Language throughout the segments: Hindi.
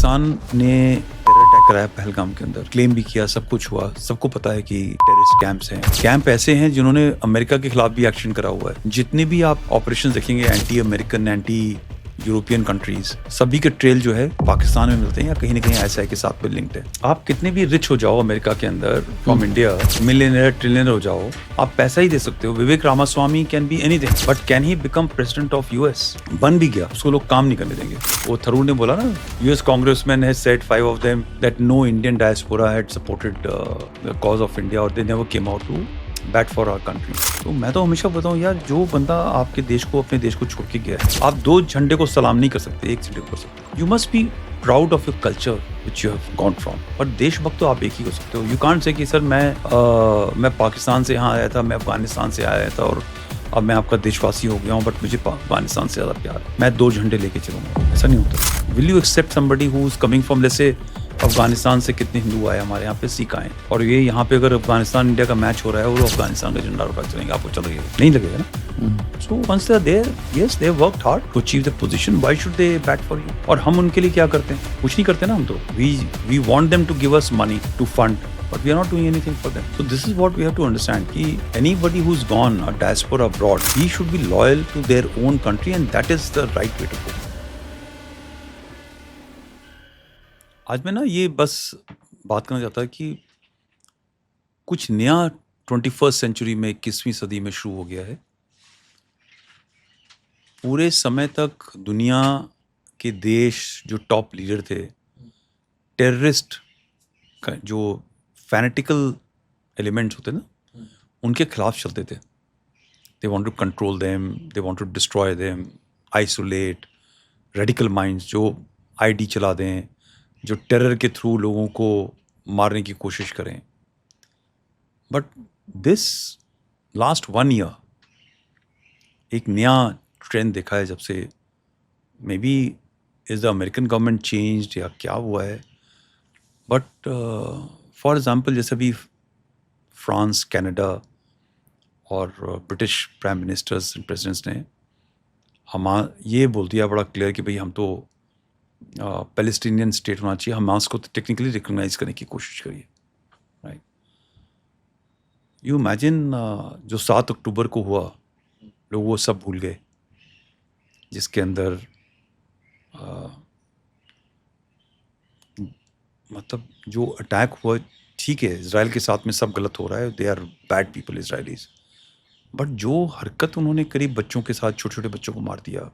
पाकिस्तान ने टेरर अटैक कराया पहलगाम के अंदर, क्लेम भी किया, सब कुछ हुआ, सबको पता है कि टेररिस्ट कैंप्स हैं। कैंप ऐसे हैं जिन्होंने अमेरिका के खिलाफ भी एक्शन करा हुआ है। जितने भी आप ऑपरेशन देखेंगे anti American, anti European countries, सभी के ट्रेल जो है पाकिस्तान में मिलते हैं या कहीं ना कहीं ISI के साथ में लिंक्ड है। आप कितने भी रिच हो जाओ अमेरिका के अंदर, फ्रॉम इंडिया मिलियनर ट्रिलियनर हो जाओ, आप पैसा ही दे सकते हो। Vivek Ramaswamy can be anything, but can he become president of US? बन भी गया, उसको लोग काम नहीं करने देंगे। वो थरूर ने बोला ना, US congressman has said 5 of them that no Indian diaspora had supported the cause of India or they never came out to bat for our country. तो मैं तो हमेशा बताऊं यार, जो बंदा आपके देश को, अपने देश को छोड़ के गया है, आप दो झंडे को सलाम नहीं कर सकते, एक झंडे को कर सकते। You must be proud of your culture which you have gone from. और देशभक्त तो आप एक ही हो सकते हो। यू कांट से कि सर मैं पाकिस्तान से यहाँ आया था, मैं अफगानिस्तान से आया था और अब मैं आपका देशवासी हो गया हूँ, बट मुझे अफगानिस्तान से ज़्यादा प्यार है, मैं दो झंडे लेके चलूंगा। ऐसा नहीं होता। Will you accept somebody who is coming from, जैसे अफगानिस्तान से कितने हिंदू आए हमारे यहाँ पे, सिख आए, और ये यहाँ पे अगर अफगानिस्तान इंडिया का मैच हो रहा है और वो अफगानिस्तान का झंडा उठा चलेंगे, आपको चलो ये नहीं लगेगा ना। So once they are there, yes they have worked hard to achieve the position, why should they bat for you? और हम उनके लिए क्या करते हैं? कुछ नहीं करते ना हम तो। We want them to give us money to fund, but we are not doing anything for them. So this is what we have to understand, कि anybody who's gone a diaspora abroad, he should be loyal to their own country and that is the right way to go. आज मैं ना ये बस बात करना चाहता कि कुछ नया 21st सेंचुरी में, 21वीं सदी में शुरू हो गया है। पूरे समय तक दुनिया के देश जो टॉप लीडर थे, टेररिस्ट का जो फैनेटिकल एलिमेंट्स होते ना, उनके खिलाफ चलते थे। They want to control them, they want to destroy them, isolate, radical minds जो ID चला दें, जो टेरर के थ्रू लोगों को मारने की कोशिश करें। बट दिस लास्ट 1 year एक नया ट्रेंड देखा है जब से, maybe is the American government changed या क्या हुआ है, बट फॉर एग्जाम्पल जैसे अभी फ्रांस, कनाडा और British prime ministers and presidents ने ये बोल दिया बड़ा क्लियर कि भाई हम तो पैलेस्टीनियन स्टेट होना चाहिए, हमास को टेक्निकली रिकॉग्नाइज करने की कोशिश करिए। राइट, यू इमेजिन जो 7 अक्टूबर को हुआ, लोग वो सब भूल गए, जिसके अंदर मतलब जो अटैक हुआ, ठीक है इजराइल के साथ में सब गलत हो रहा है, they are bad people Israelis, but जो हरकत उन्होंने करी बच्चों के साथ, छोटे छोटे बच्चों को मार दिया,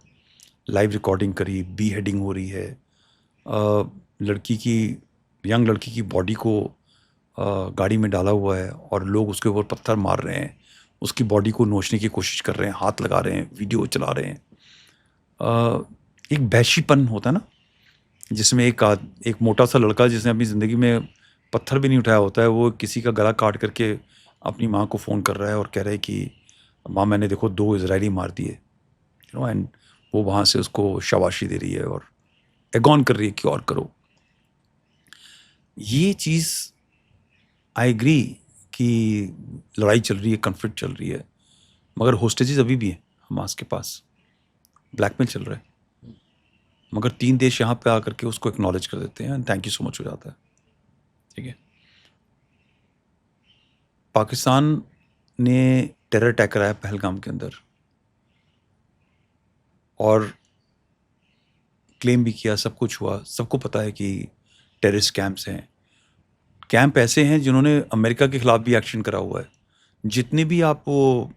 लाइव रिकॉर्डिंग करी, बीहेडिंग हो रही है, यंग लड़की की बॉडी को गाड़ी में डाला हुआ है और लोग उसके ऊपर पत्थर मार रहे हैं, उसकी बॉडी को नोचने की कोशिश कर रहे हैं, हाथ लगा रहे हैं, वीडियो चला रहे हैं। एक बहशीपन होता है ना, जिसमें एक मोटा सा लड़का जिसने अपनी ज़िंदगी में पत्थर भी नहीं उठाया होता है, वो किसी का गला काट करके अपनी माँ को फ़ोन कर रहा है और कह रहा है कि माँ मैंने देखो 2 इजरायली मार दिए, एंड वो वहाँ से उसको शाबाशी दे रही है और एगॉन कर रही है कि और करो। ये चीज़ आई एग्री कि लड़ाई चल रही है, कन्फ्लिक्ट चल रही है, मगर होस्टेजेस अभी भी हैं हमास के पास, ब्लैकमेल चल रहा है, मगर 3 देश यहाँ पे आकर के उसको एक्नॉलेज कर देते हैं, थैंक यू सो मच हो जाता है। ठीक है, पाकिस्तान ने टेरर अटैक कराया पहलगाम के अंदर और क्लेम भी किया, सब कुछ हुआ, सबको पता है कि टेररिस्ट कैंप्स हैं। कैंप ऐसे हैं जिन्होंने अमेरिका के खिलाफ भी एक्शन करा हुआ है। जितने भी आप वो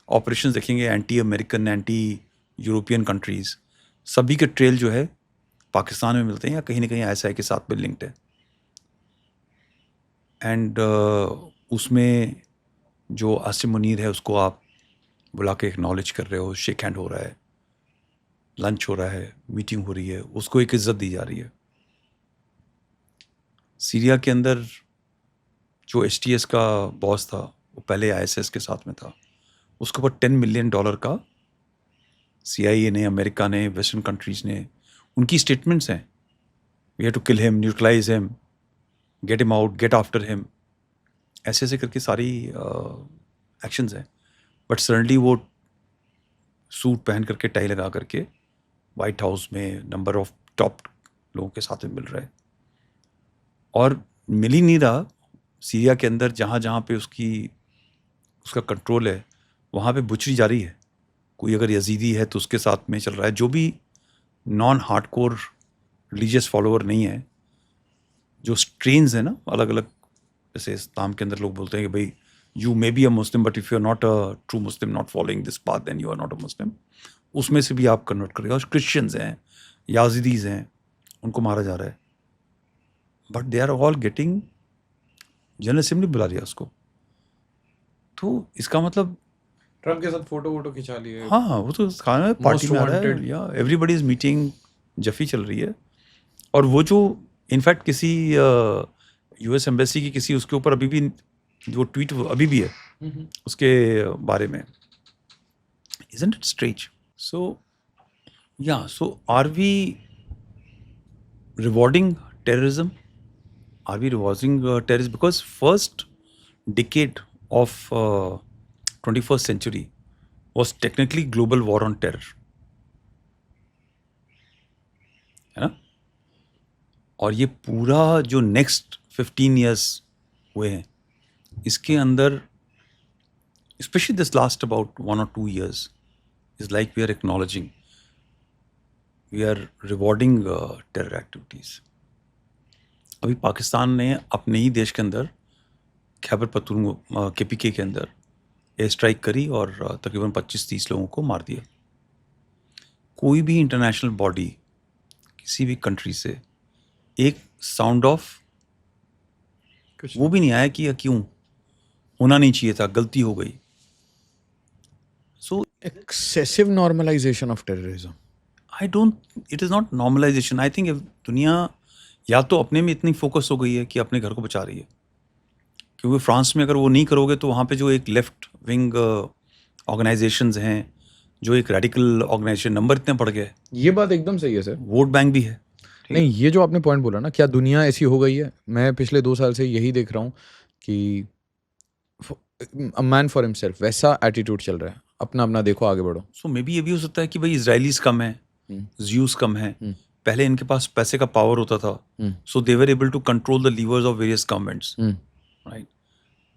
ऑपरेशंस देखेंगे anti American, anti European countries, सभी के ट्रेल जो है पाकिस्तान में मिलते हैं या कहीं ना कहीं ISI के साथ में लिंक्ड है। एंड उसमें जो आसिम मुनीर है उसको आप बुला के एक्नॉलेज कर रहे हो, शेक हैंड हो रहा है, लंच हो रहा है, मीटिंग हो रही है, उसको एक इज्जत दी जा रही है। सीरिया के अंदर जो HTS का बॉस था, वो पहले ISS के साथ में था, उसके ऊपर $10 million का CIA ने, अमेरिका ने, वेस्टर्न कंट्रीज ने, उनकी स्टेटमेंट्स हैं, we have to kill him, neutralize him, get him out, get after him, ऐसे ऐसे करके सारी एक्शंस हैं। बट सडनली वो सूट पहन करके, टाई लगा करके वाइट हाउस में नंबर ऑफ टॉप लोगों के साथ में मिल रहा है, और मिल ही नहीं रहा। सीरिया के अंदर जहाँ जहाँ पे उसका कंट्रोल है, वहाँ पे बुचरी जारी है। कोई अगर यजीदी है तो उसके साथ में चल रहा है, जो भी नॉन हार्डकोर रिलीजियस फॉलोअर नहीं है, जो स्ट्रेन्स है ना अलग अलग, जैसे इस्लाम के अंदर लोग बोलते हैं कि भाई you may be a Muslim but if you are not a true Muslim, not following this path, then you are not a Muslim, उसमें से भी आप कन्वर्ट करेगा। और क्रिश्चियंस हैं, याजिदीज हैं, उनको मारा जा रहा है, but they are all getting, general assembly बुला लिया उसको। तो इसका मतलब ट्रम्प के साथ फोटो वोटो खिंचा लिए। हाँ, वो तो खाना है, पार्टी में आ रहा है, wanted. या एवरीबडी इज मीटिंग, जफी चल रही है। और वो जो इनफैक्ट किसी यूएस एम्बेसी की किसी उसके ऊपर अभी भी जो ट्वीट अभी भी है उसके बारे में, isn't it strange? So yeah, so are we rewarding terrorism? Are we rewarding terrorism? Because first decade of 21st century was technically global war on terror, है ना? और ये पूरा जो नेक्स्ट 15 years हुए हैं, इसके अंदर especially this last about 1 or 2 years is like we are acknowledging, we are rewarding terror activities. अभी पाकिस्तान ने अपने ही देश के अंदर खैबर पख्तूनख्वा KPK के अंदर एयर स्ट्राइक करी और तकरीबन 25-30 लोगों को मार दिया। कोई भी इंटरनेशनल बॉडी किसी भी कंट्री से एक साउंड ऑफ वो भी नहीं आया कि या क्यों होना नहीं चाहिए था, गलती हो गई। So excessive normalization of terrorism. I don't, it is not normalization. I think दुनिया या तो अपने में इतनी फोकस हो गई है कि अपने घर को बचा रही है, क्योंकि फ्रांस में अगर वो नहीं करोगे तो वहाँ पे जो एक लेफ्ट विंग ऑर्गेनाइजेशंस हैं, जो एक रेडिकल ऑर्गेनाइजेशन, नंबर इतने बढ़ गए, ये बात एकदम सही है सर। वोट बैंक भी है। नहीं, ये जो आपने पॉइंट बोला ना, क्या दुनिया ऐसी हो गई है? मैं पिछले 2 साल से यही देख रहा हूँ कि अ मैन फॉर हिमसेल्फ वैसा एटीट्यूड चल रहा है, अपना अपना देखो, आगे बढ़ो। सो मे बी ये भी हो सकता है कि भाई इजराइलीज कम है, ज्यूस कम है, पहले इनके पास पैसे का पावर होता था, so they were able to control the levers of various governments, right?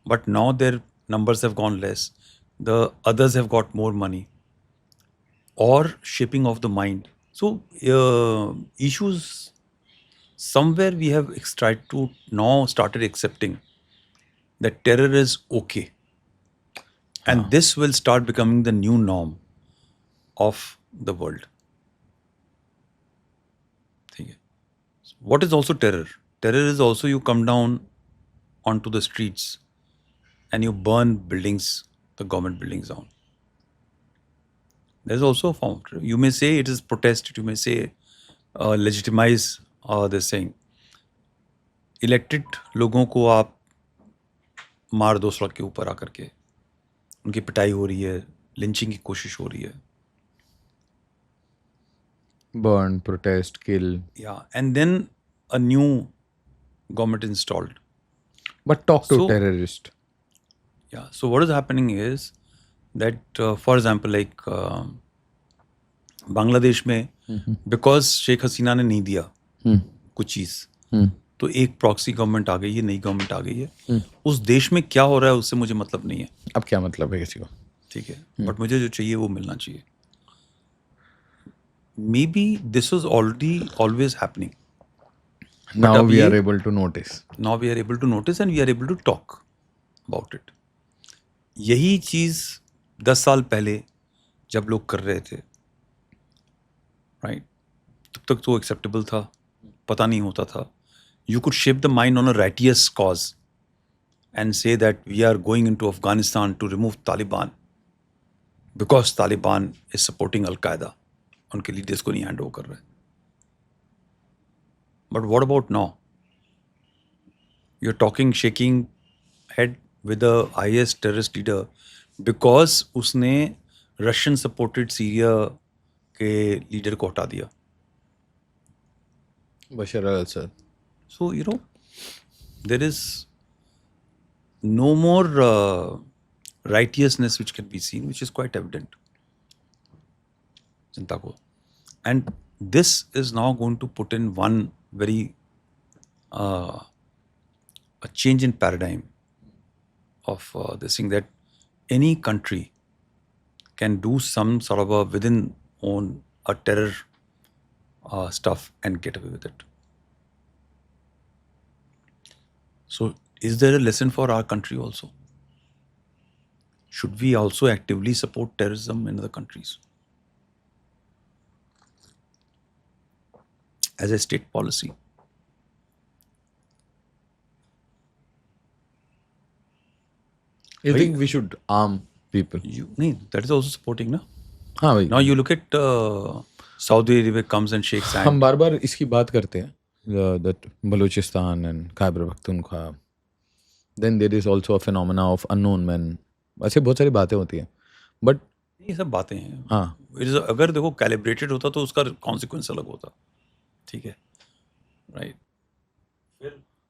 But now there numbers have gone less, the others have got more money, or shaping of the mind. So issues somewhere we have tried to now started accepting that terror is okay, and this will start becoming the new norm of the world. ठीक है? What is also terror? Terror is also you come down onto the streets and you burn buildings, the government buildings down. There's also a form of terror. You may say it is protest, you may say legitimize this saying. Elected लोगों को आप मार दो सड़क के ऊपर आकर के, उनकी पिटाई हो रही है, लिंचिंग की कोशिश हो रही है. Burn, protest, kill. Yeah, and then a new government installed. But talk to So- terrorist. Yeah, so what is happening is that, for example, like Bangladesh में, बिकॉज शेख हसीना ने नहीं दिया कुछ चीज़, तो एक प्रॉक्सी गवर्नमेंट आ गई है, नई गवर्नमेंट आ गई है. उस देश में क्या हो रहा है उससे मुझे मतलब नहीं है, अब क्या मतलब है किसी को? ठीक है, बट मुझे जो चाहिए वो मिलना चाहिए. Maybe this was already always happening. Now अब we ये- are able to notice. Now we are able to notice and we are able to talk about it. यही चीज़ 10 साल पहले जब लोग कर रहे थे, राइट, तब तक तो एक्सेप्टेबल था, पता नहीं होता था. You could shape the mind on a righteous cause and say that we are going into Afghanistan to remove Taliban because Taliban is supporting al Qaeda. उनके लीडर्स को नहीं हैंड ओवर कर रहे. But what about now? You are talking, shaking head with the IS terrorist leader because उसने रशियन सपोर्टेड सीरिया के लीडर को हटा दिया. Bashar al-Assad. So there is no more righteousness which can be seen, which is quite evident जनता को. And this is now going to put in one very a change in paradigm of this thing, that any country can do some sort of a within own a terror stuff and get away with it. So is there a lesson for our country also? Should we also actively support terrorism in other countries as a state policy? You think we should arm people? That is also supporting, na? हाँ भाई, Now you look at Saudi Arabia comes and shakes hand. हम बार बार इसकी बात करते हैं, that Balochistan and Khyber Pakhtunkhwa, then there is also a phenomena of unknown men, ऐसे बहुत सारी बातें होती हैं, but ये सब बातें हैं. हाँ, अगर देखो कैलिब्रेटेड होता तो उसका कॉन्सिक्वेंस अलग होता. ठीक है, right.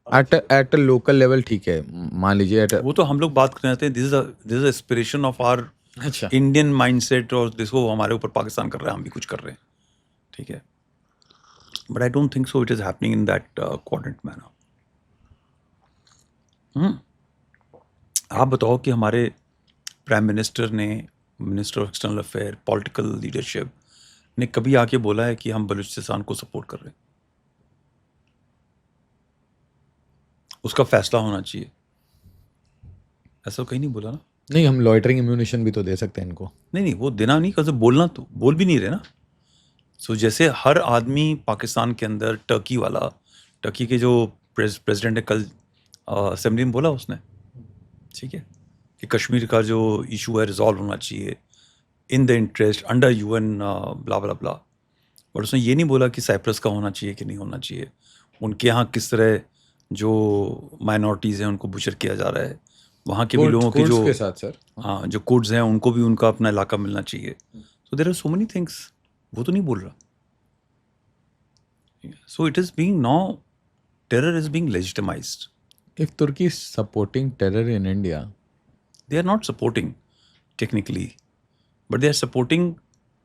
at a local level ठीक है, मान लीजिए वो तो हम लोग बात कर रहे थे. This is aspiration of our अच्छा इंडियन माइंडसेट, और जिसको हमारे ऊपर पाकिस्तान कर रहा है, हम भी कुछ कर रहे हैं. ठीक है, but I don't think so it is happening in that quadrant manner. आप बताओ कि हमारे प्राइम मिनिस्टर ने, minister of external affair, political leadership ने कभी आके बोला है कि हम बलूचिस्तान को सपोर्ट कर रहे हैं? उसका फैसला होना चाहिए. ऐसा कहीं नहीं बोला ना. नहीं, हम लॉइटरिंग इम्यूनिशन भी तो दे सकते हैं इनको. नहीं, वो देना नहीं, कैसे बोलना, तो बोल भी नहीं रहे ना. सो जैसे हर आदमी पाकिस्तान के अंदर, टर्की वाला, टर्की के जो प्रेसिडेंट है, कल असेंबली में बोला उसने, ठीक है, कि कश्मीर का जो इशू है रिजॉल्व होना चाहिए in the interest under UN blah blah blah. But उसने ये नहीं बोला कि साइप्रस का होना चाहिए कि नहीं होना चाहिए. उनके यहाँ किस तरह जो माइनॉरिटीज़ हैं उनको बुचर किया जा रहा है, वहाँ के भी लोगों के जो के साथ सर, हाँ जो कुर्ड्स हैं उनको भी उनका अपना इलाका मिलना चाहिए. So there are so many things. वो तो नहीं बोल रहा. So it is being now, terror is being legitimized. if Turkey is supporting terror in India, They are not supporting technically, but they are supporting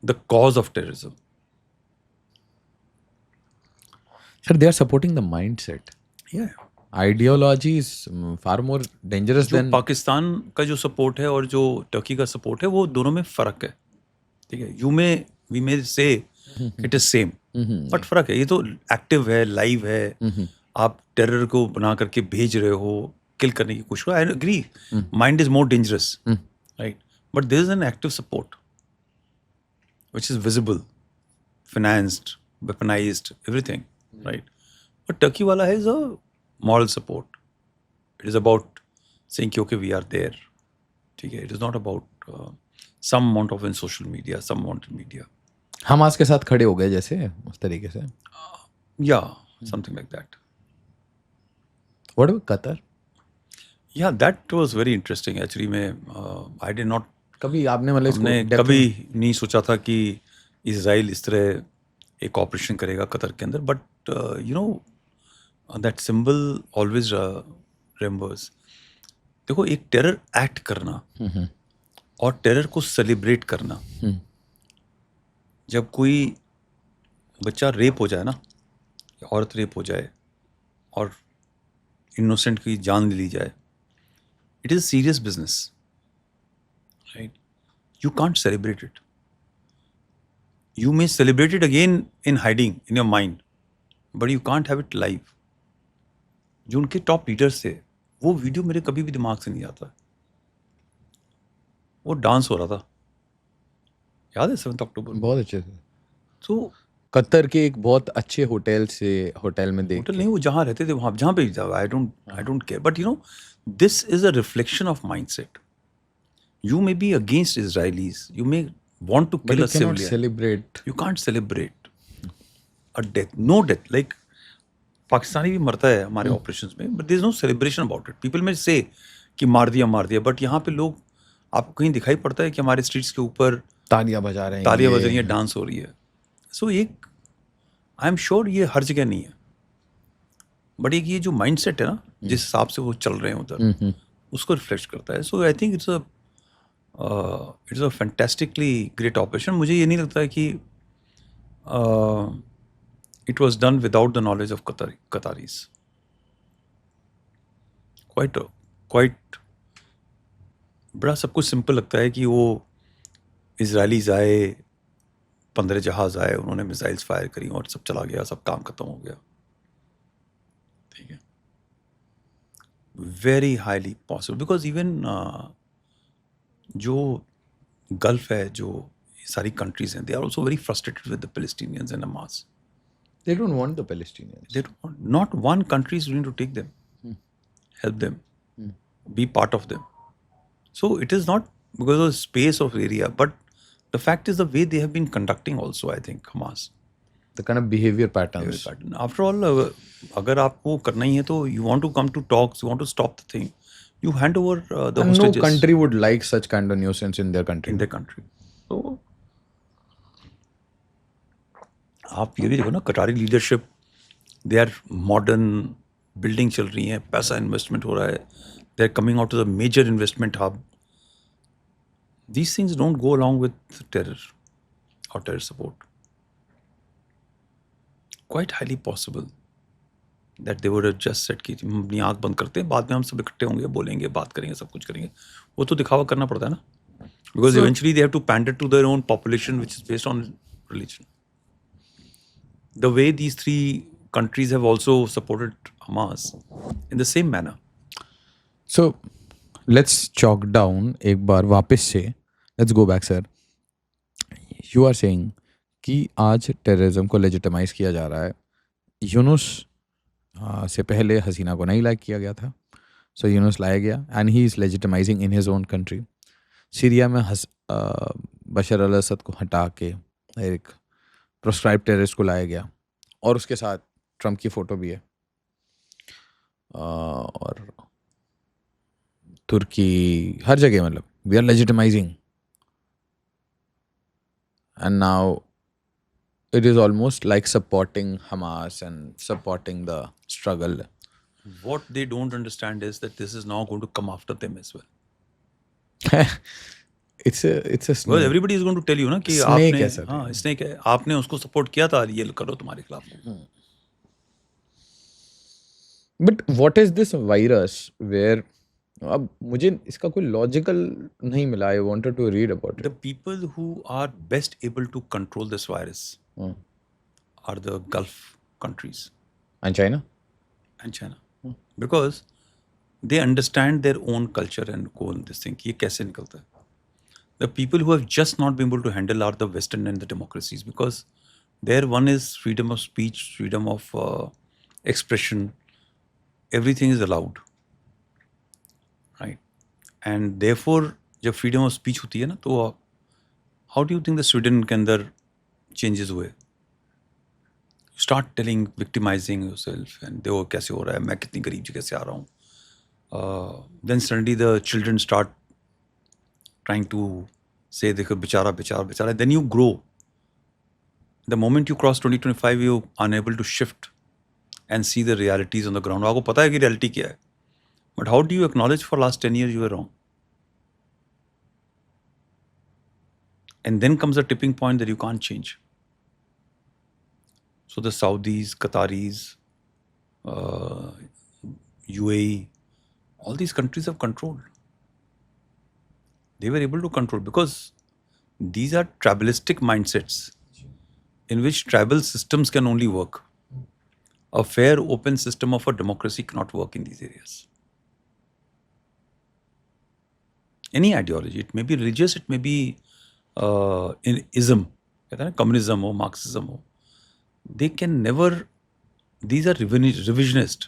the cause of terrorism. sir, they are supporting the mindset. Yeah. Ideology is far more dangerous जो than पाकिस्तान का जो सपोर्ट है और जो टर्की का सपोर्ट है, वो दोनों में फ़र्क है. ठीक है, वी मे से इट इज सेम, बट फ़र्क है. ये तो एक्टिव है, लाइव है. आप टेरर को बना करके भेज रहे हो, किल करने की कोशिश. I agree, mind is more dangerous, right, but there is an active support which is visible, financed, weaponized, everything, right? But Turkey wala is a moral support. It is about saying, okay, we are there. Okay, it is not about some amount of in social media, some amount in media. Hamas के साथ खड़े हो गए जैसे, उस तरीके से. Yeah, something like that. What about Qatar? Yeah, that was very interesting. Actually, I did not. कभी आपने मतलब हमने इसको कभी नहीं सोचा था कि इजराइल इस तरह एक ऑपरेशन करेगा कतर के अंदर. But you know that symbol always remembers. देखो, एक टेरर एक्ट करना और टेरर को सेलिब्रेट करना, जब कोई बच्चा रेप हो जाए ना, या औरत रेप हो जाए और इनोसेंट की जान ली जाए, it is serious business, right? You can't celebrate it. You may celebrate it again in hiding in your mind, but you can't have it live. जो उनके टॉप लीडर्स थे, वो वीडियो मेरे कभी भी दिमाग से नहीं आता. वो डांस हो रहा था, याद है 7 अक्टूबर. बहुत अच्छे से. तो कतर के एक बहुत अच्छे होटल में देख होटल नहीं, वो जहाँ रहते थे वहाँ, जहाँ पे I don't care. But you know, this is a reflection of mindset. You may be against Israelis. You may want to but kill you a cannot civilian. celebrate. You can't celebrate a death. No death. Like Pakistani भी मरता है हमारे ऑपरेशंस में, but there is no celebration about it. People may say कि मार दिया, but यहाँ पे लोग, आपको कहीं दिखाई पड़ता है कि हमारे स्ट्रीट्स के ऊपर तालियां बजा रहे हैं, तालियां बज रही हैं, डांस हो रही है. सो एक, आई एम श्योर ये हर जगह नहीं है, बट एक ये जो माइंडसेट है ना, जिस हिसाब से वो चल रहे हैं उधर, उसको रिफ्लेक्ट करता है. So I think it's a fantastically great operation. मुझे ये नहीं लगता है कि it was done without the knowledge of Qataris. Quite बड़ा सब कुछ सिंपल लगता है कि वो इजरायलीज आए, 15 जहाज आए, उन्होंने मिसाइल्स फायर करी और सब चला गया, सब काम खत्म हो गया. ठीक है. Very highly possible because even जो गल्फ है, जो सारी कंट्रीज हैं, they are also very frustrated with the Palestinians and Hamas. They don't want the Palestinians. They don't want, not one country is willing to take them, help them, be part of them. So it is not because of space of area, but the fact is the way they have been conducting also, I think, Hamas. The kind of behavior patterns. After all, अगर आपको करना ही है तो you want to come to talks, you want to stop the thing, you hand over the And hostages no country would like such kind of nuisance in their country. in their country. So आप ये भी देखो ना, Qatari leadership, they are modern, building चल रही है, पैसा इन्वेस्टमेंट हो रहा है, they are coming out of the major investment hub. These things don't go along with terror और terror support. Quite highly possible that they would have just said कि हम अपनी आँख बंद करते हैं, बाद में हम सब इकट्ठे होंगे, बोलेंगे, बात करेंगे, सब कुछ करेंगे. वो तो दिखावा करना पड़ता है ना, because eventually they have to pander to their own population which is based on religion. The way these three countries have also supported Hamas in the same manner. So let's chalk down एक बार वापस से. Let's go back, sir. You are saying कि आज टेररिज्म को लेजिटिमाइज किया जा रहा है. यूनुस से पहले हसीना को नहीं लाइक किया गया था, सो यूनुस लाया गया and he is legitimizing in his own country. Syria में बशर अल असद को हटा के एक प्रोस्क्राइब टेररिस्ट को लाया गया और उसके साथ ट्रम्प की फ़ोटो भी है. और तुर्की, हर जगह, मतलब we are legitimizing. And now it is almost like supporting Hamas and supporting the struggle. What they don't understand is that this is now going to come after them as well. it's a Because snake. everybody is going to tell you ना कि Snake आपने, है सर. हाँ, स्नेक है, आपने उसको सपोर्ट किया था, ये करो तुम्हारे खिलाफ. But what is this virus where अब मुझे इसका कोई लॉजिकल नहीं मिला. I wanted to read about it. The people who are best able to control this virus are the Gulf countries And China? and China, because they understand their own culture and go in this thing कि ये कैसे निकलता है. The people who have just not been able to handle are the Western and the democracies, because there one is freedom of speech, freedom of expression, everything is allowed, right? And therefore जब freedom of speech होती है ना, तो how do you think the Sweden के अंदर changes हुए? Start telling, victimizing yourself, and देखो कैसे हो रहा है, मैं कितनी गरीब जगह से आ रहा हूँ. Then suddenly the children start trying to say देखो बेचारा बेचारा बेचारा. Then you grow. The moment you cross 2025, you are unable to shift and see the realities on the ground. आपको पता है कि reality क्या है, but how do you acknowledge for last 10 years you were wrong? And then comes a tipping point that you can't change. So the Saudis, Qataris, UAE, all these countries have controlled. They were able to control because these are tribalistic mindsets in which tribal systems can only work. A fair, open system of a democracy cannot work in these areas. Any ideology, it may be religious, it may be in ism, communism or Marxism, they can never, these are revisionist.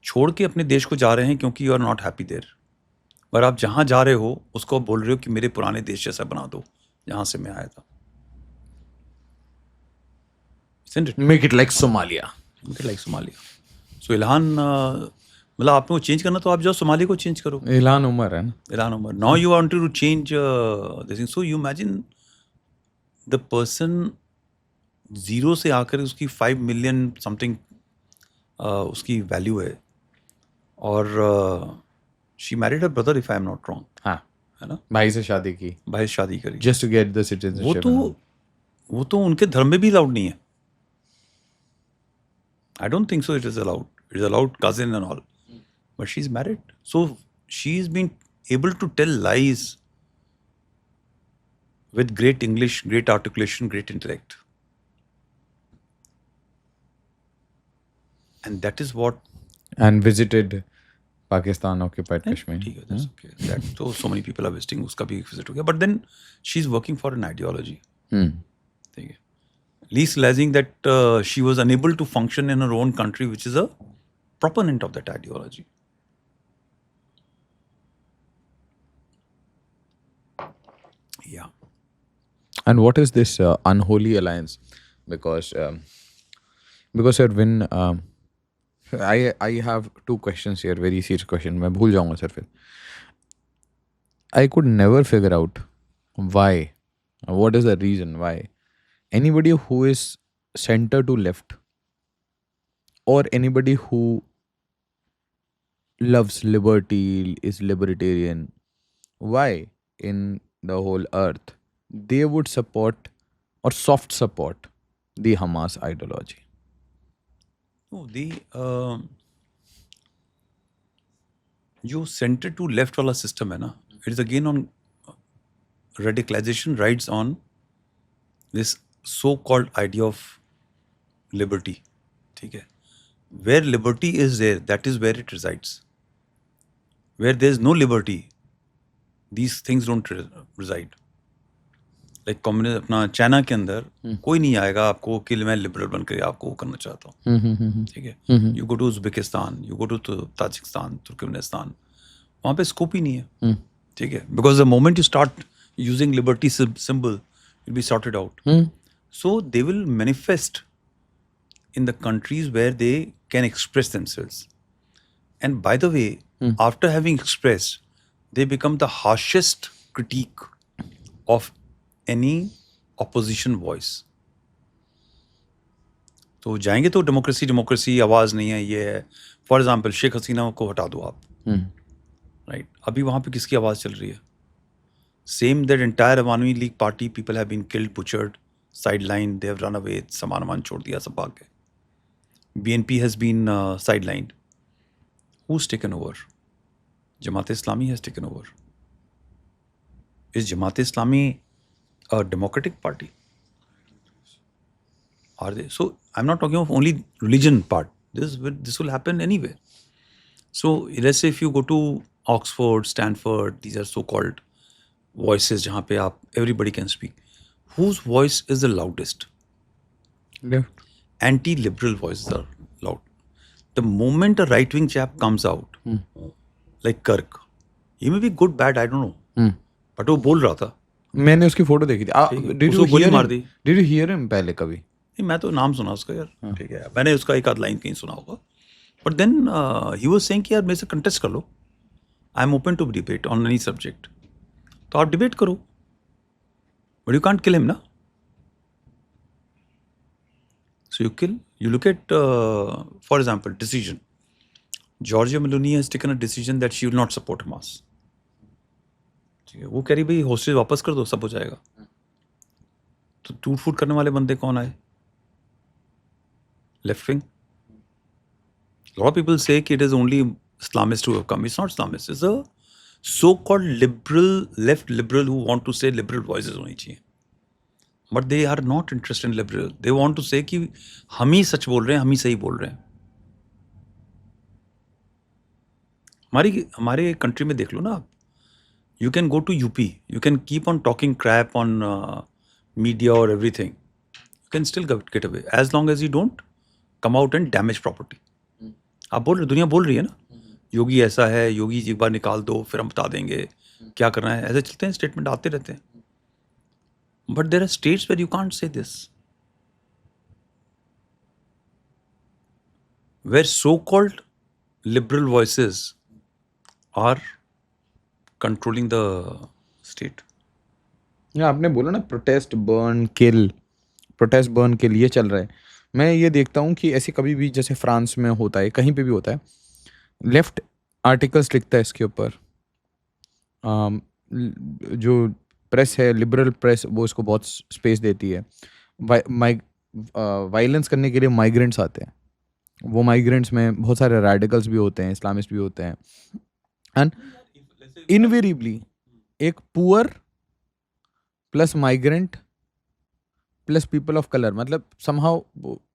छोड़ के अपने देश को जा रहे हैं क्योंकि you are not happy there, पर आप जहाँ जा रहे हो उसको बोल रहे हो कि मेरे पुराने देश जैसा बना दो जहाँ से मैं आया था. Make it like Somalia. Make it like Somalia. So Ilhan, मतलब आपने वो चेंज करना तो आप जाओ सोमालिया को चेंज करो. इल्हान उमर है ना. Ilhan Omar. Now you want to change this thing. So you imagine the person zero से आकर उसकी 5 million समथिंग उसकी वैल्यू है, और she married her brother if I am not wrong. हाँ, है ना, भाई से शादी की, भाई से शादी करी just to get the citizenship. वो तो उनके धर्म में भी अलाउड नहीं है. I don't think so it is allowed. It is allowed cousin and all. But she's married. So she's been able to tell lies with great English, great articulation, great intellect. And that is what. And visited Pakistan occupied Kashmir. ठीक है, that's okay. That so many people are visiting. उसका भी visit हो गया. But then she's working for an ideology. ठीक है. Least realizing that she was unable to function in her own country, which is a proponent of that ideology. Yeah. And what is this unholy alliance? Because sir, when I have two questions here, very serious question. मैं भूल जाऊंगा सर फिर. I could never figure out why. What is the reason why anybody who is center to left or anybody who loves liberty, is libertarian, why in the whole earth they would support or soft support the Hamas ideology? No, जो सेंटर टू लेफ्ट वाला सिस्टम है ना, it is again on radicalization rides on this so-called idea of liberty. ठीक है, where liberty is there, that is where it resides. Where there is no liberty, these things don't reside. Like communist अपना चाइना के अंदर कोई नहीं आएगा आपको कि मैं लिबरल बन कर आपको वो करना चाहता हूँ. ठीक है, you go to Uzbekistan, you go to Tajikistan, Turkmenistan, वहाँ पे स्कोप ही नहीं है. ठीक है, because the moment you start using liberty symbol will be sorted out. So they will manifest in the countries where they can express themselves. And by the way, after having expressed, they become the harshest critique of any opposition voice. तो जाएंगे तो डेमोक्रेसी आवाज़ नहीं है, ये है. फॉर एग्जाम्पल शेख हसीना को हटा दो आप, राइट? अभी वहाँ पे किसकी आवाज़ चल रही है? Same that entire Awami League party people have been killed, butchered, sidelined, they have run away, सामान छोड़ दिया, सब भाग गए. BNP has been sidelined. Who's taken over? Jamaat-e-Islami has taken over. Is Jamaat-e-Islami a democratic party? Are they? So I'm not talking of only religion part. This will happen anywhere. So let's say if you go to Oxford, Stanford, these are so-called voices जहाँ पे आप everybody can speak. Whose voice is the loudest? Left. Anti-liberal voices are loud. The moment a right-wing chap comes out, like Kirk, he may be good, bad, I don't know, but वो बोल रहा था. मैंने उसकी फोटो देखी थी. Did उसको गोली मार दी. Did you hear him पहले कभी? नहीं, मैं तो नाम सुना उसका यार. ठीक है, मैंने उसका एक आध लाइन कहीं सुना होगा. But then he was saying कि यार मेरे से कंटेस्ट कर लो. I am open to debate on any subject. तो आप डिबेट करो. But you can't kill him, ना? So you look at, for example, decision. Giorgia Meloni has taken a decision that she will not support Hamas. ठीक है, वो कह रही भाई हॉस्टेज वापस कर दो, सब हो जाएगा. तो टूट फूट करने वाले बंदे कौन आए? Left wing. A lot of people say that it is only Islamists who have come. It's not Islamists. It's a so-called liberal, left liberal who want to say liberal voices होनी चाहिए. But they are not interested in liberal. They want to say कि हम ही सच बोल रहे हैं, हम ही सही बोल रहे हैं. हमारे कंट्री में देख लो ना आप. You can go to UP. You can keep on talking crap on media or everything. You can still get away as long as you don't come out and damage property. आप बोल रहे, दुनिया बोल रही है ना, योगी ऐसा है, योगी जी एक बार निकाल दो, फिर हम बता देंगे क्या करना है. ऐसे चलते हैं, स्टेटमेंट आते रहते हैं. But there are states where you can't say this. Where so-called liberal voices are controlling the state. आपने बोला ना प्रोटेस्ट बर्न किल ये चल रहा है. मैं ये देखता हूँ कि ऐसे कभी भी जैसे फ्रांस में होता है, कहीं पे भी होता है, लेफ्ट आर्टिकल्स लिखता है इसके ऊपर. जो प्रेस है, लिबरल प्रेस, वो इसको बहुत स्पेस देती है. वायलेंस करने के लिए माइग्रेंट्स आते हैं. वो माइग्रेंट्स में बहुत सारे रेडिकल्स भी होते हैं, इस्लामिस्ट भी होते हैं, एंड इनवेरिएबली एक poor plus migrant plus people of colour, मतलब समहाउ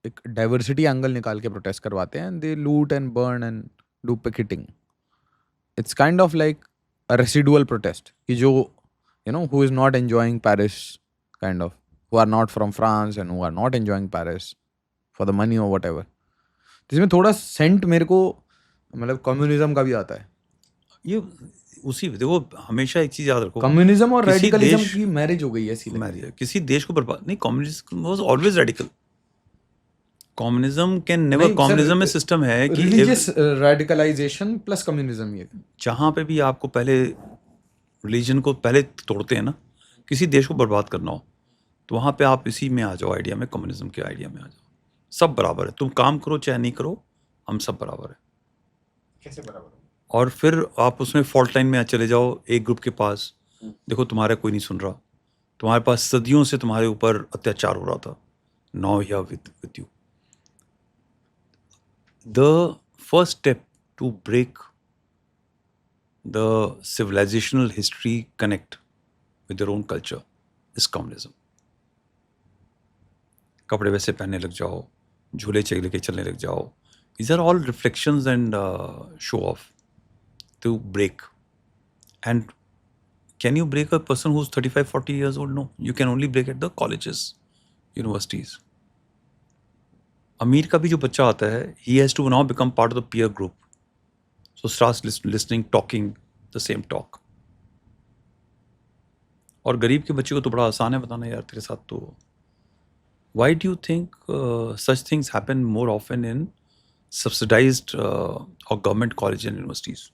एक डाइवर्सिटी एंगल निकाल के प्रोटेस्ट करवाते हैं. They loot and burn and do picketing. It's kind of like a residual protest कि जो who is not enjoying Paris, kind of who are not from France and who are not enjoying Paris for the money और वट एवर. इसमें थोड़ा सेंट मेरे को मतलब कम्युनिज्म का भी आता है. ये उसी देखो, हमेशा एक चीज याद रखो, कम्युनिज्म और किसी रेडिकलिज्म देश- की मैरिज हो गई है इसीलिए. किसी देश को बर्बाद नहीं, communism was always radical. Communism can never, नहीं, सर, कम्युनिज्म में सिस्टम है कि रिलीजियस रेडिकलाइजेशन प्लस कम्युनिज्म. ये जहाँ पे भी आपको पहले रिलीजन को पहले तोड़ते हैं ना, किसी देश को बर्बाद करना हो, तो वहाँ पे आप इसी में आ जाओ, आइडिया में, कम्युनिज्म के आइडिया में आ जाओ. सब बराबर है, तुम काम करो चाहे नहीं करो, हम सब बराबर है. कैसे बराबर? और फिर आप उसमें फॉल्ट लाइन में चले जाओ एक ग्रुप के पास, देखो तुम्हारा कोई नहीं सुन रहा, तुम्हारे पास सदियों से तुम्हारे ऊपर अत्याचार हो रहा था, now here with you. The first step to break the civilisational history connect with their own culture is communism. कपड़े वैसे पहनने लग जाओ, झूले चले के चलने लग जाओ. These are all reflections and show off to break. And can you break a person who's 35, 40 years old? No. You can only break at the colleges, universities. अमीर का भी जो बच्चा आता है, he has to now become part of the peer group. So starts listening, talking the same talk. और गरीब के बच्चे को तो बड़ा आसान है बताना, यार तेरे साथ तो. Why do you think such things happen more often in subsidized or government colleges and universities,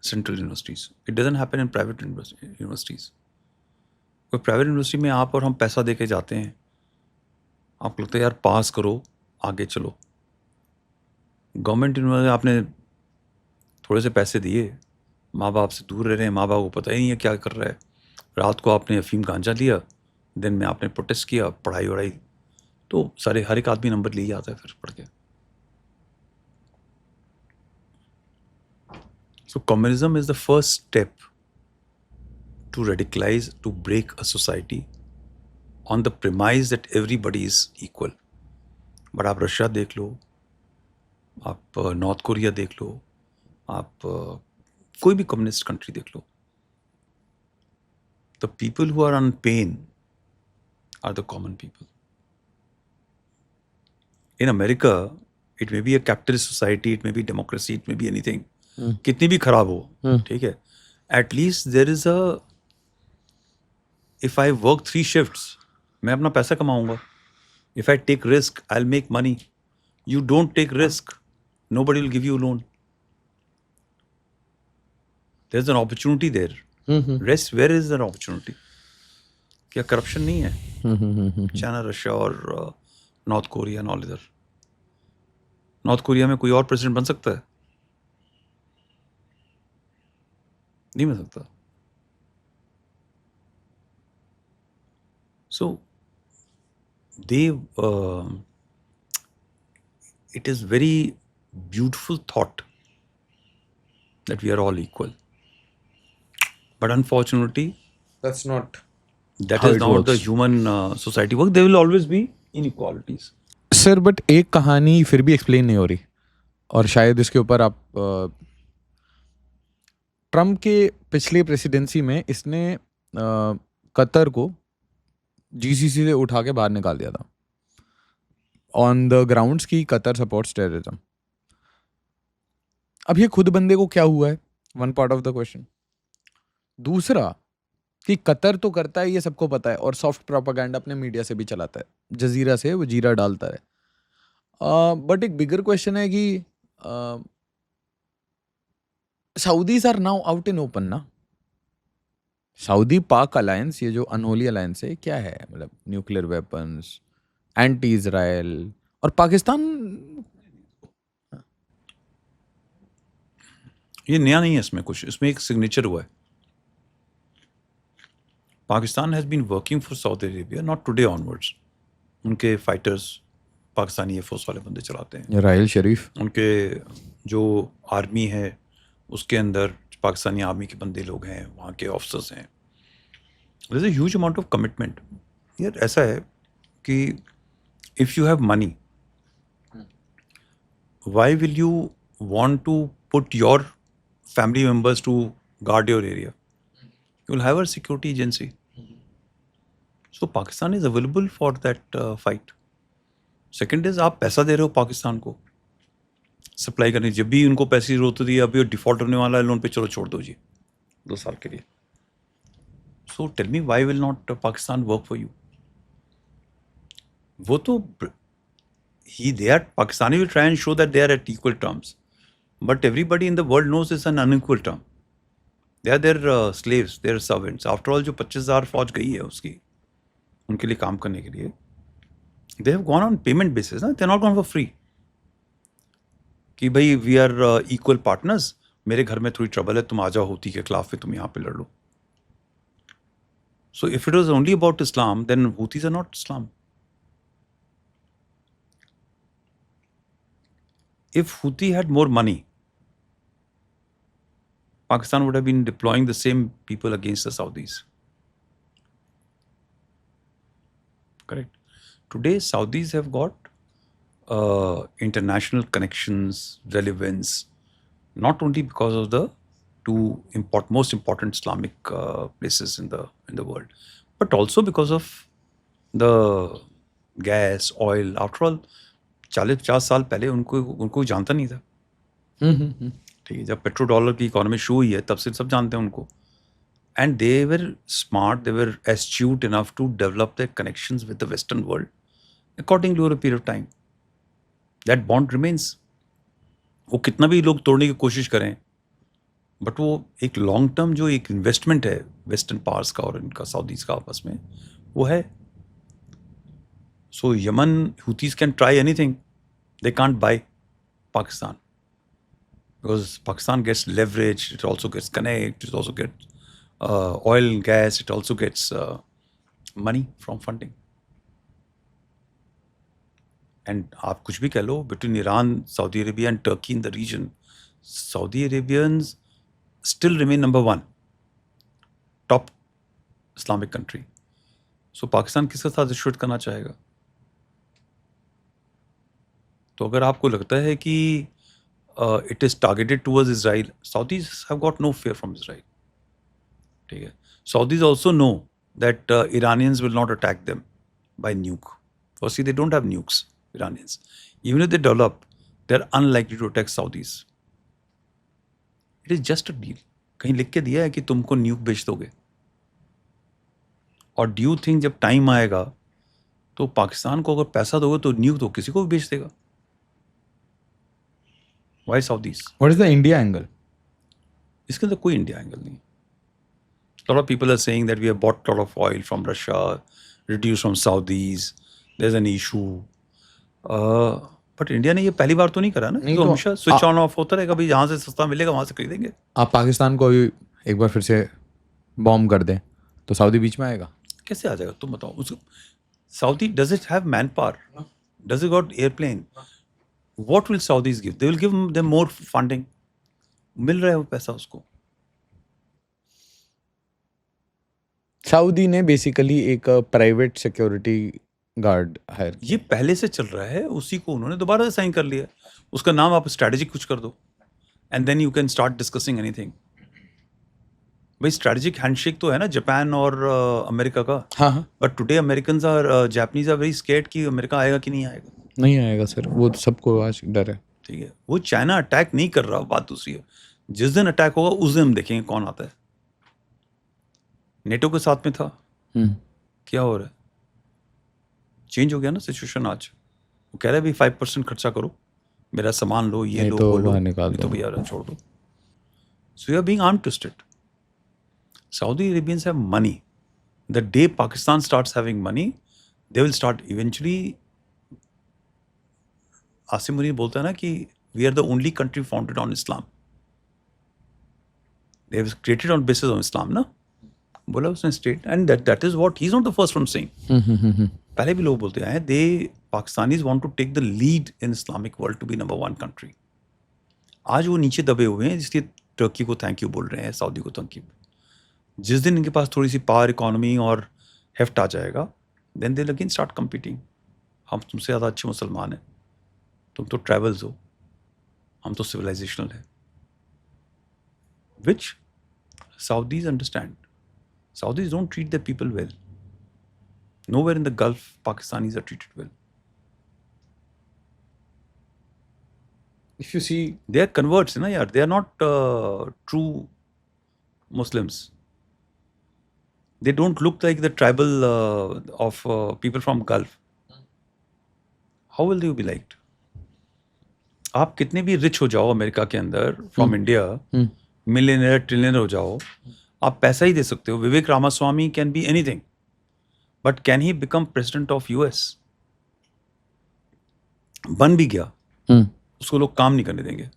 central universities? It doesn't happen in private universities. कोई प्राइवेट यूनिवर्सिटी में आप और हम पैसा दे के जाते हैं, आपको लगता है यार पास करो आगे चलो. गवर्नमेंट यूनिवर्सिटी आपने थोड़े से पैसे दिए, माँ बाप से दूर रह रहे हैं, माँ बाप को पता ही नहीं है क्या कर रहा है, रात को आपने अफीम गांजा लिया, दिन में आपने प्रोटेस्ट किया, पढ़ाई वढ़ाई, तो सारे हर एक आदमी नंबर ले ही आता है फिर पढ़ के. So communism is the first step to radicalize, to break a society on the premise that everybody is equal. But आप रशिया देख लो, आप नॉर्थ कोरिया देख लो, आप कोई भी कम्युनिस्ट कंट्री देख लो, the people who are on pain are the common people. In America, it may be a capitalist society, it may be democracy, it may be anything. कितनी भी खराब हो, ठीक है, at least there is a, if I work 3 shifts, मैं अपना पैसा कमाऊंगा. If I take risk, I'll make money. You don't take risk, nobody will give you a loan. There's an opportunity there. Rest, where is an opportunity? क्या करप्शन नहीं है? चाइना, रशिया और नॉर्थ कोरिया एंड ऑल इधर. नॉर्थ कोरिया में कोई और प्रेसिडेंट बन सकता है? नहीं बन सकता. So they, it is very beautiful thought that we are all equal. But unfortunately, that's not that how is it not works. the human society work. There will always be inequalities. Sir, but एक कहानी फिर भी एक्सप्लेन नहीं हो रही, और शायद इसके ऊपर आप ट्रम्प के पिछले प्रेसिडेंसी में इसने कतर को जीसीसी से उठा के बाहर निकाल दिया था ऑन द ग्राउंड्स की कतर सपोर्ट्स टेररिज्म. अब ये खुद बंदे को क्या हुआ है, one part of the question. दूसरा कि कतर तो करता है, ये सबको पता है, और सॉफ्ट प्रोपागेंडा अपने मीडिया से भी चलाता है, जजीरा से वो जीरा डालता है. बट एक बिगर क्वेश्चन है कि Saudis are now out in open ना. सऊदी पाक अलायंस, ये जो अनहोली अलायंस है, क्या है, मतलब न्यूक्लियर वेपन्स, एंटी इजराइल, और पाकिस्तान. ये नया नहीं है, इसमें कुछ, इसमें एक सिग्नेचर हुआ है. Pakistan has been working for Saudi Arabia, not today onwards. उनके फाइटर्स पाकिस्तानी एयरफोर्स वाले बंदे चलाते हैं. राहिल शरीफ. उनके जो आर्मी है उसके अंदर पाकिस्तानी आर्मी के बंदे लोग हैं, वहाँ के ऑफिसर्स हैं. There's a huge amount of commitment. यार ऐसा है कि if you have money, why will you want to put your family members to guard your area? You will have a security agency. So Pakistan is available for that fight. Second is आप पैसा दे रहे हो पाकिस्तान को सप्लाई करने. जब भी उनको पैसे की जरूरत होती है, अभी डिफॉल्ट होने वाला है लोन पे, चलो छोड़ दो जी 2 साल के लिए. So tell me, why will not Pakistan work for you? वो तो Pakistani will try and show that they are at equal terms, but everybody in the world knows it's an unequal term. They are their slaves, their servants. After all, जो 25,000 फौज गई है उसकी उनके लिए काम करने के लिए, they have gone on payment basis, ना? They are not gone for free. कि भाई we are equal partners. मेरे घर में थोड़ी ट्रबल है, तुम आ जाओ हूती के खिलाफ, तुम यहाँ पे लड़ लो. So if it was only about Islam, then Houthis are not Islam. If Houthi had more money, Pakistan would have been deploying the same people against the Saudis. Correct. Today, Saudis have got international connections, relevance, not only because of the two most important Islamic places in the world, but also because of the gas, oil. After all, 40-50 साल पहले उनको जानता नहीं था. ठीक है, जब पेट्रो डॉलर की इकोनॉमी शुरू हुई है तब से सब जानते हैं उनको. And they were smart, they were astute enough to develop their connections with the Western world accordingly over a period of time. That bond remains. वो कितना भी लोग तोड़ने की कोशिश करें, बट वो एक लॉन्ग टर्म जो एक इन्वेस्टमेंट है वेस्टर्न पावर्स का और इनका साउदीज का आपस में, वो है. सो यमन Houthis can try anything, they can't buy Pakistan because Pakistan gets leverage, it also gets connect, it also gets oil and gas, it also gets money from funding. And आप कुछ भी कह लो, between Iran, Saudi Arabia and Turkey in the region, Saudi Arabians still remain number 1 top Islamic country. So Pakistan किसके साथ एसोसिएट करना चाहेगा? तो अगर आपको लगता है कि it is targeted towards Israel, Saudis have got no fear from Israel. ठीक है. Saudis also know that Iranians will not attack them by nuke. Firstly, they don't have nukes, Iranians. Even if they develop, they're unlikely to attack Saudis. It is just a deal. कहीं लिख के दिया है कि तुमको न्यूक बेच दोगे. और do you think जब टाइम आएगा तो पाकिस्तान को अगर पैसा दोगे तो न्यूक तो किसी को भी बेच देगा? Why Saudis? What is the India angle? इसके अंदर कोई इंडिया एंगल नहीं. A lot of people are saying that we have bought a lot of oil from Russia, reduced from Saudis. There's an issue. But India ने ये पहली बार तो नहीं करा ना. नहीं तो तो हमेशा स्विच ऑन ऑफ होता रहेगा. भाई जहाँ से सस्ता मिलेगा वहाँ से खरीदेंगे. आप पाकिस्तान को भी एक बार फिर से बॉम्ब कर दें तो सऊदी बीच में आएगा? कैसे आ जाएगा तुम बताओ. उसको Saudi, does it have manpower? Does it got airplane? What will Saudis give? They will give them more funding. मिल रहा है वो पैसा उसको. सऊदी ने बेसिकली एक प्राइवेट सिक्योरिटी गार्ड हायर. ये पहले से चल रहा है, उसी को उन्होंने दोबारा साइन कर लिया. उसका नाम आप स्ट्रैटेजिक कुछ कर दो and then you can start discussing anything. भाई स्ट्रैटेजिक हैंडशेक तो है ना जापान और अमेरिका का. हाँ. बट टुडे अमेरिकन्स और जापानीज आर वेरी स्केर्ड कि अमेरिका आएगा कि नहीं आएगा. नहीं आएगा सर, वो सबको आज डर है. ठीक है, वो चाइना अटैक नहीं कर रहा, बात दूसरी है. जिस दिन अटैक होगा उस दिन हम देखेंगे कौन आता है. नेटो के साथ में था, क्या हो रहा है? चेंज हो गया ना सिचुएशन. आज वो कह रहा है भाई 5% खर्चा करो, मेरा सामान लो, ये लो, तो वो लो, वहाँ निकाल नहीं तो दो. भैया छोड़ दो. So you are being arm twisted. Saudi Arabians have money. The day Pakistan starts having money, they will start eventually. Asim Munir बोलता है ना कि we are the only country founded on Islam. They have created on basis of Islam, ना? बोला उसने state, and that is what he is not the first from saying. पहले भी लोग बोलते हैं they Pakistanis want to take the lead in Islamic world to be number 1 country. आज वो नीचे दबे हुए हैं, इसलिए टर्की को थैंक यू बोल रहे हैं, सऊदी को थैंक यू. जिस दिन इनके पास थोड़ी सी पावर, इकोनॉमी और हेफ्ट आ जाएगा, then they again start competing. हम तुमसे ज़्यादा अच्छे मुसलमान हैं, तुम तो ट्रैवल्स हो, हम तो सिविलाइजेशनल है. विच Saudis understand. Saudis don't treat their people well. Nowhere in the Gulf, Pakistanis are treated well. If you see, They are converts, na yaar. They are not true Muslims. They don't look like the tribal of people from Gulf. How will they be liked? आप कितने भी रिच हो जाओ अमेरिका के अंदर, फ्रॉम इंडिया, मिलियनर ट्रिलियनर हो जाओ, आप पैसा ही दे सकते हो. Vivek Ramaswamy can be anything, but can he become president of US? बन भी गया, उसको लोग काम नहीं करने देंगे.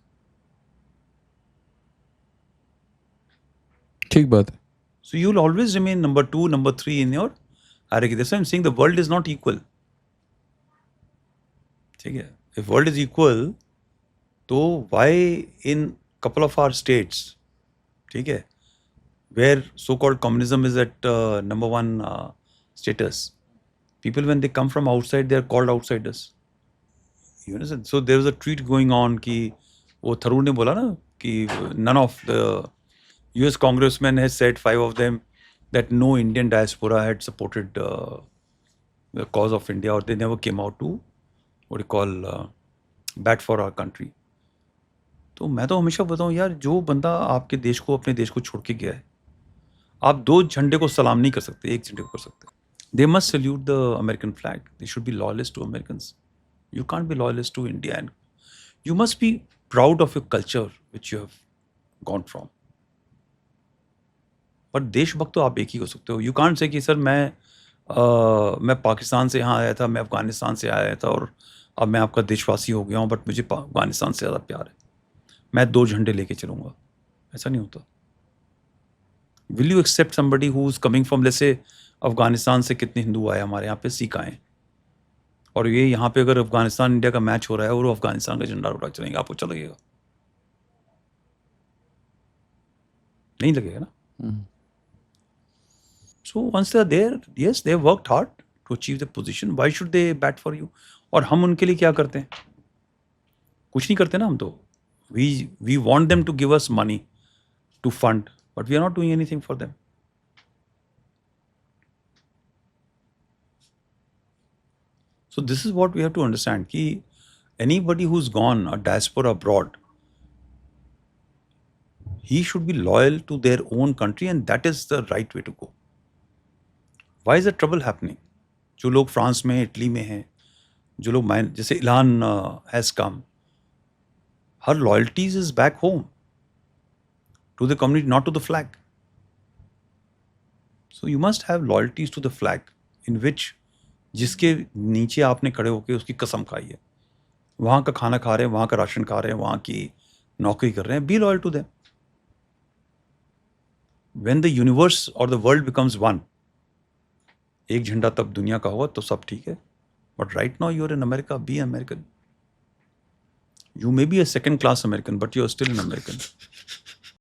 ठीक बात है. So you'll always remain number 2, number 3 in your hierarchy. That's why I'm saying the world is not equal. ठीक है. If world is equal, तो why in couple of our states, ठीक है, where so-called communism is at number 1 status, people when they come from outside, they are called outsiders. You understand? So there was a tweet going on कि वो थरूर ने बोला ना कि none of the US congressmen has said, 5 of them, that no Indian diaspora had supported the cause of India, or they never came out to what you call bat for our country. तो मैं तो हमेशा बताऊँ यार, जो बंदा आपके देश को, अपने देश को छोड़ के गया है, आप 2 झंडे को सलाम नहीं कर सकते, 1 झंडे को कर सकते. They must salute the American flag. They should be loyalist to Americans. You can't be loyalist to India, and you must be proud of your culture which you have gone from. पर देशभक्त तो आप एक ही हो सकते हो. You can't say कि सर मैं पाकिस्तान से यहाँ आया था, मैं अफगानिस्तान से आया था और अब मैं आपका देशवासी हो गया हूँ, बट मुझे अफगानिस्तान से ज़्यादा प्यार है, मैं 2 झंडे लेके चलूँगा. ऐसा नहीं होता. Will you accept somebody who's coming from, let's say, Afghanistan से कितने हिंदू आए हमारे यहाँ पे, सिख आए, और ये यहाँ पे अगर अफगानिस्तान इंडिया का मैच हो रहा है और वो अफगानिस्तान का झंडा उड़ा चलेंगे, आपको अच्छा लगेगा? नहीं लगेगा ना. So once they are there, yes, they have worked hard to achieve the position. Why should they bat for you? और हम उनके लिए क्या करते हैं? कुछ नहीं करते ना हम तो. We want them to give us money to fund, but we are not doing anything for them. So this is what we have to understand, कि anybody who's gone a diaspora abroad, he should be loyal to their own country, and that is the right way to go. Why is the trouble happening? जो लोग फ्रांस में, इटली में हैं, जो लोग जैसे इलान has come, her loyalties is back home to the community, not to the flag. So you must have loyalties to the flag, in which जिसके नीचे आपने खड़े होकर उसकी कसम खाई है, वहाँ का खाना खा रहे हैं, वहाँ का राशन खा रहे हैं, वहाँ की नौकरी कर रहे हैं. Be loyal to them. When the universe or the world becomes one, एक झंडा तब दुनिया का होगा तो सब ठीक है. But right now you're in America, be American. You may be a second class American, but you're still an American.